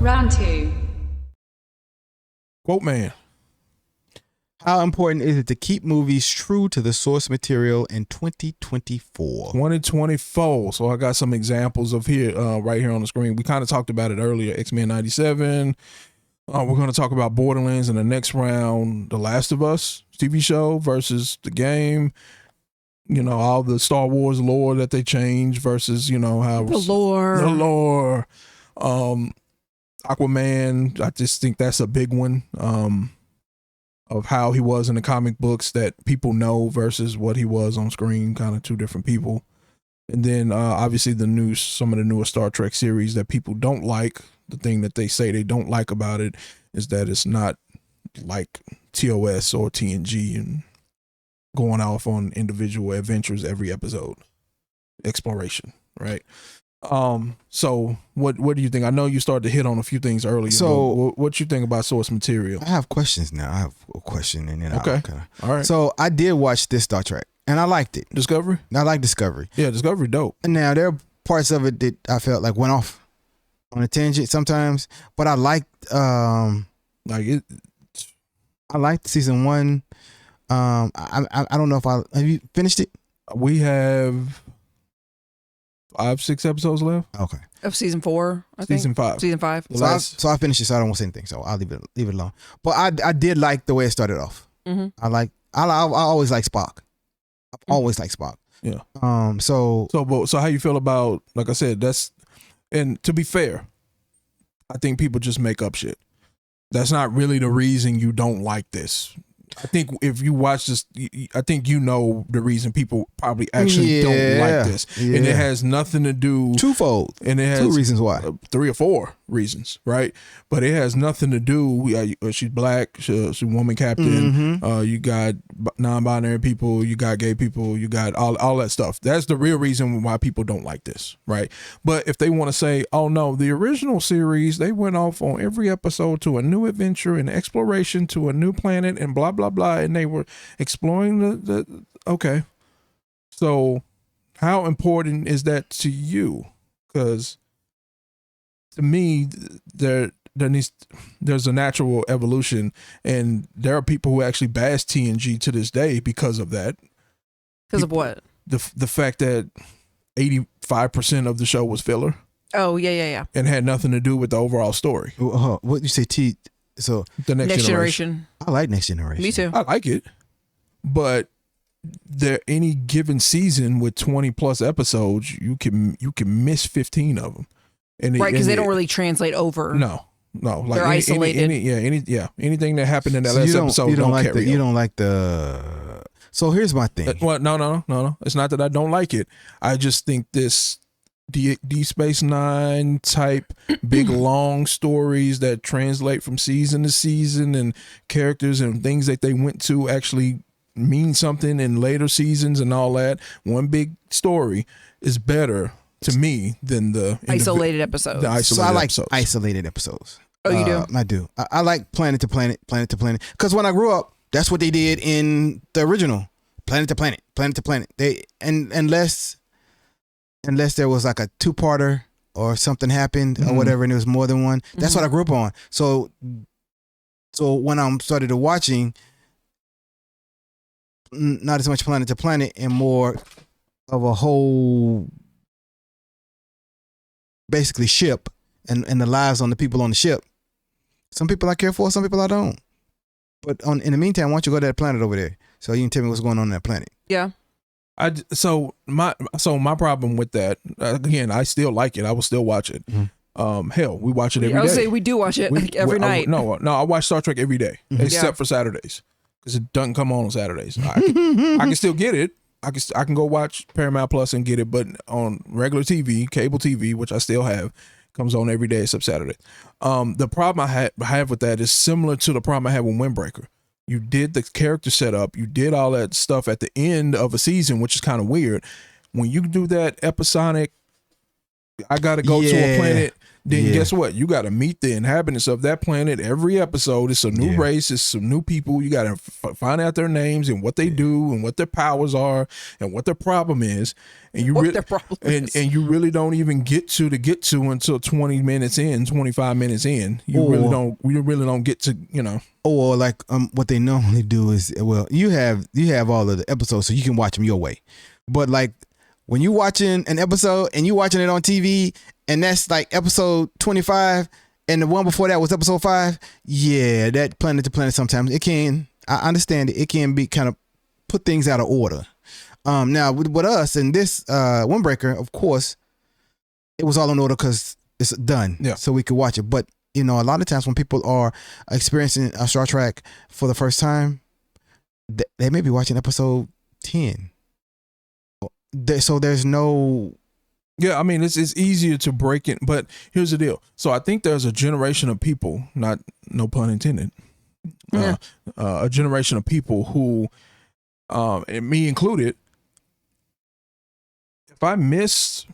Round 2. Quote man. How important is it to keep movies true to the source material in 2024? 2024. So I got some examples of here, right here on the screen. We kind of talked about it earlier. X-Men 97. We're going to talk about Borderlands in the next round. The Last of Us TV show versus the game. You know, all the Star Wars lore that they changed versus, you know, how The lore. Aquaman. I just think that's a big one. Of how he was in the comic books that people know versus what he was on screen, kind of two different people. And then obviously some of the newer Star Trek series that people don't like. The thing that they say they don't like about it is that it's not like TOS or TNG and going off on individual adventures every episode. Exploration, right? So what do you think? I know you started to hit on a few things earlier. So what you think about source material? I have questions now. I have a question and then okay. All right. So I did watch this Star Trek and I liked it. Discovery? I like Discovery. Yeah, Discovery dope. And now there are parts of it that I felt like went off on a tangent sometimes, but I liked like it. I liked season 1. I don't know if have you finished it? We have 5-6 episodes left. Okay. Of season 4, I think. Season 5. Season 5. So I finished it, so I don't want to say anything. So I'll leave it alone. But I did like the way it started off. Mm-hmm. I always like Spock. I've always liked Spock. Yeah. So how you feel about, like I said, and to be fair, I think people just make up shit. That's not really the reason you don't like this. I think if you watch this, I think you know the reason people probably actually don't like this. Yeah. And it has nothing to do... Twofold. And it has 2 reasons why. 3 or 4 reasons, right? But it has nothing to do... she's black, she's a woman captain, Mm-hmm. you got non-binary people, you got gay people, you got all that stuff. That's the real reason why people don't like this, right? But if they want to say, oh no, the original series, they went off on every episode to a new adventure and exploration to a new planet and blah, blah, blah, and they were exploring the okay. So how important is that to you? Because to me, there's a natural evolution, and there are people who actually bash TNG to this day because of that. Because of what? The fact that 85% of the show was filler. Oh, yeah. And had nothing to do with the overall story. What you say, So the next generation. I like Next Generation. Me too. I like it, but any given season with 20 plus episodes, you can miss 15 of them, right? Because they don't really translate over. No, like they're isolated. Anything that happened in that last episode you don't like carry. You don't like the. So here's my thing. Well, no. It's not that I don't like it. I just think this D Space Nine type big long stories that translate from season to season and characters and things that they went to actually mean something in later seasons and all that. One big story is better to me than the isolated episodes. So I like isolated episodes. Oh, you do? I do. I like planet to planet. Because when I grew up, that's what they did in the original planet to planet. They unless there was like a 2-parter or something happened or whatever, and it was more than one. That's what I grew up on. So when I started watching, not as much planet to planet and more of a whole, basically ship and the lives on the people on the ship. Some people I care for, some people I don't. But in the meantime, why don't you go to that planet over there so you can tell me what's going on that planet? Yeah. So my problem with that, again, I still like it. I will still watch it. Hell, we watch it every day. I would say we do watch it every night. I watch Star Trek every day, except for Saturdays, because it doesn't come on Saturdays. I can still get it. I can go watch Paramount Plus and get it, but on regular TV, cable TV, which I still have, comes on every day except Saturday. The problem I have with that is similar to the problem I had with Windbreaker. You did the character setup, you did all that stuff at the end of a season, which is kind of weird. When you do that episodic, I gotta go to a planet then guess what? You got to meet the inhabitants of that planet every episode. It's a new race. It's some new people. You got to find out their names and what they do and what their powers are and what their problem is. And you you really don't even get to until 20 minutes in, 25 minutes in. You really don't get to, you know. Or like what they normally do is, well, you have all of the episodes so you can watch them your way. But like when you watching an episode and you watching it on TV and that's like episode 25 and the one before that was episode 5, yeah, that planet to planet sometimes it can, I understand it can be kind of put things out of order. Now with us and this Windbreaker, of course, it was all in order because it's done, so we could watch it. But you know, a lot of times when people are experiencing Star Trek for the first time, they may be watching episode 10. So there's no. Yeah, I mean, it's easier to break it, but here's the deal. So I think there's a generation of people, no pun intended, a generation of people who, and me included, if I missed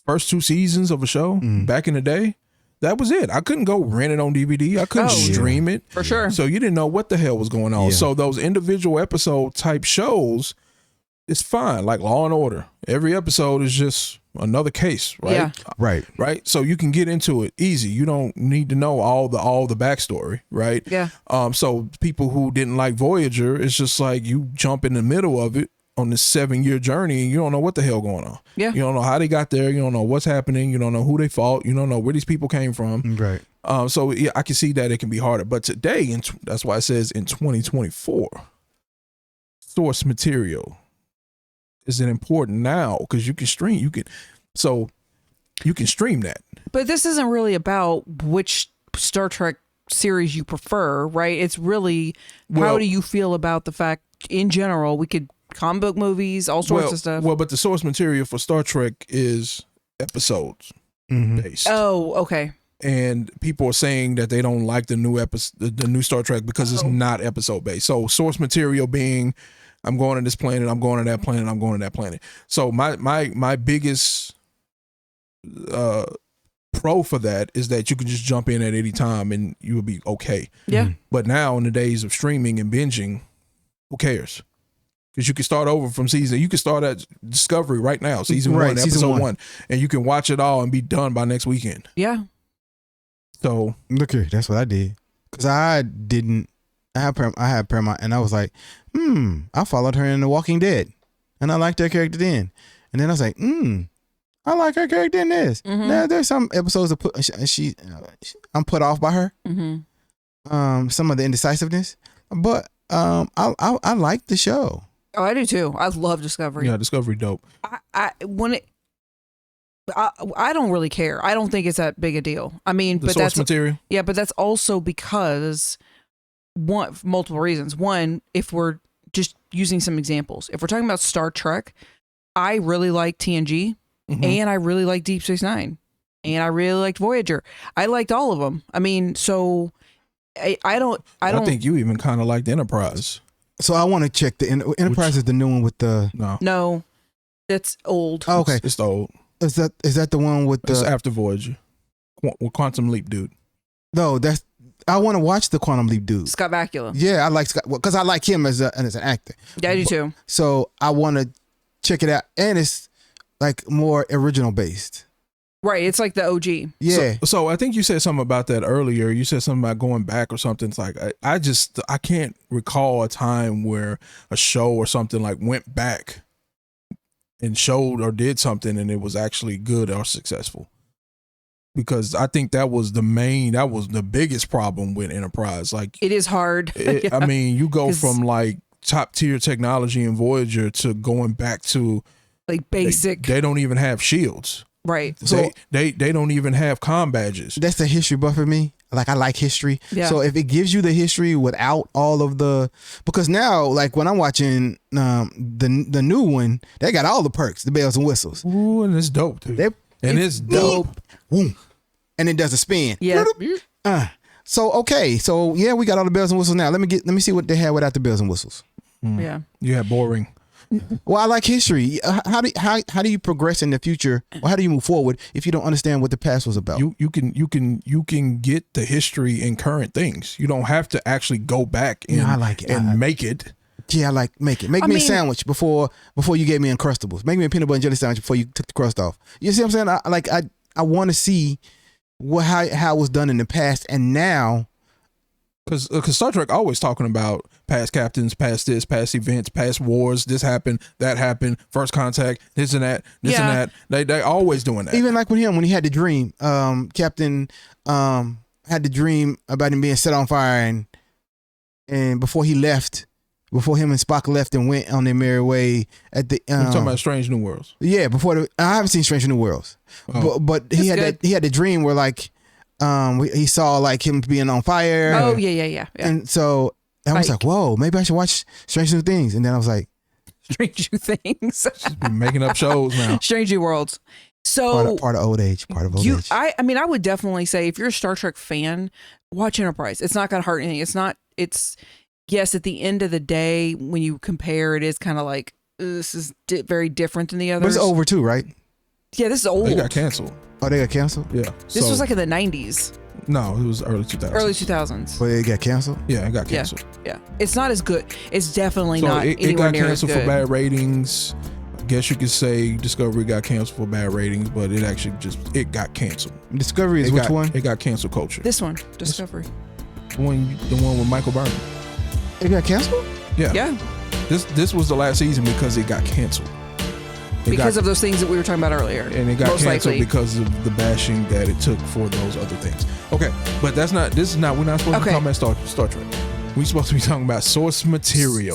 first 2 seasons of a show back in the day, that was it. I couldn't go rent it on DVD. I couldn't stream it. For sure. So you didn't know what the hell was going on. Yeah. So those individual episode type shows, it's fine. Like Law and Order. Every episode is just another case, right? Yeah. Right. So you can get into it easy. You don't need to know all the backstory, right? Yeah. So people who didn't like Voyager, it's just like you jump in the middle of it on this 7-year journey and you don't know what the hell going on. Yeah. You don't know how they got there. You don't know what's happening. You don't know who they fought. You don't know where these people came from. Right. So yeah, I can see that it can be harder. But today, that's why it says in 2024, source material is it important now because you can stream. You can stream that. But this isn't really about which Star Trek series you prefer, right? It's really how do you feel about the fact in general we could comic book movies, all sorts of stuff. Well, but the source material for Star Trek is episodes based. Oh, okay. And people are saying that they don't like the new Star Trek because it's not episode based. So source material being, I'm going to this planet, I'm going to that planet, I'm going to that planet. So my biggest pro for that is that you can just jump in at any time and you will be okay. Yeah. But now in the days of streaming and binging, who cares? Because you can start over from season. You can start at Discovery right now, season 1, episode 1, and you can watch it all and be done by next weekend. Yeah. So look here, that's what I did. Because I had Paramount, and I was like, I followed her in The Walking Dead, and I liked her character then. And then I was like, I like her character in this. Now there's some episodes that I'm put off by her. Some of the indecisiveness, but I like the show. Oh, I do too. I love Discovery. Yeah, Discovery dope. I don't really care. I don't think it's that big a deal. I mean, the source material. Yeah, but that's also because multiple reasons. One, if we're just using some examples, if we're talking about Star Trek, I really like TNG, and I really like Deep Space Nine, and I really liked Voyager. I liked all of them. I mean, so I don't. I think you even kind of liked Enterprise. So I want to check the Enterprise is the new one with the no, that's old. Oh, okay, it's the old. Is that the one with the after Voyager, with Quantum Leap dude? No, I want to watch the Quantum Leap dude. Scott Bakula. Yeah, I like Scott because I like him as an actor. Yeah, I do too. So I want to check it out, and it's like more original based. Right, it's like the OG. Yeah. So I think you said something about that earlier. You said something about going back or something. It's like I can't recall a time where a show or something like went back and showed or did something and it was actually good or successful. Because I think that was the biggest problem with Enterprise. Like it is hard. I mean, you go from like top tier technology in Voyager to going back to like basic. They don't even have shields. Right. So they don't even have comm badges. That's the history buff for me. Like I like history. Yeah. So if it gives you the history without all of the, because now like when I'm watching the new one, they got all the perks, the bells and whistles. Ooh, and it's dope too. It's dope. Boom. And it does a spin. Yeah. So okay. So yeah, we got all the bells and whistles now. Let me see what they had without the bells and whistles. Yeah. You had boring. Well, I like history. How do you progress in the future, or how do you move forward if you don't understand what the past was about? You can get the history in current things. You don't have to actually go back and I like it. and make it. Yeah, I like make it. Make me a sandwich before you gave me Uncrustables. Make me a peanut butter and jelly sandwich before you took the crust off. You see what I'm saying? I want to see how it was done in the past and now. Because Star Trek always talking about past captains, past this, past events, past wars. This happened, that happened, first contact, this and that, and that. They always doing that. Even like when he had the dream, Captain had the dream about him being set on fire, and before he left, before him and Spock left and went on their merry way at the. You're talking about Strange New Worlds. Yeah, I haven't seen Strange New Worlds, but he had the dream where like. He saw like him being on fire. Oh yeah. And so I was like, whoa, maybe I should watch Strange New Things. And then I was like, Strange New Things. She's been making up shows now. Strange New Worlds. So part of old age. Age. I mean, I would definitely say if you're a Star Trek fan, watch Enterprise. It's not gonna hurt anything. Yes, at the end of the day, when you compare, it is kind of like this is very different than the others. But it's over too, right? Yeah, this is old. They got canceled. Oh, they got canceled? Yeah. This was like in the 90s. No, it was early 2000s. Early 2000s. But it got canceled? Yeah, it got canceled. Yeah. It's not as good. It's definitely not it anywhere got near as canceled good. for bad ratings. I guess you could say Discovery got canceled for bad ratings, but it actually it got canceled. Discovery is which one? It got cancel culture. This one, Discovery. The one with Michael Burnham. It got canceled? Yeah. Yeah. This was the last season because it got canceled. Because of those things that we were talking about earlier. And it got most canceled likely. because of the bashing that it took for those other things. Okay, but we're not supposed to be talking about Star Trek. We're supposed to be talking about source material.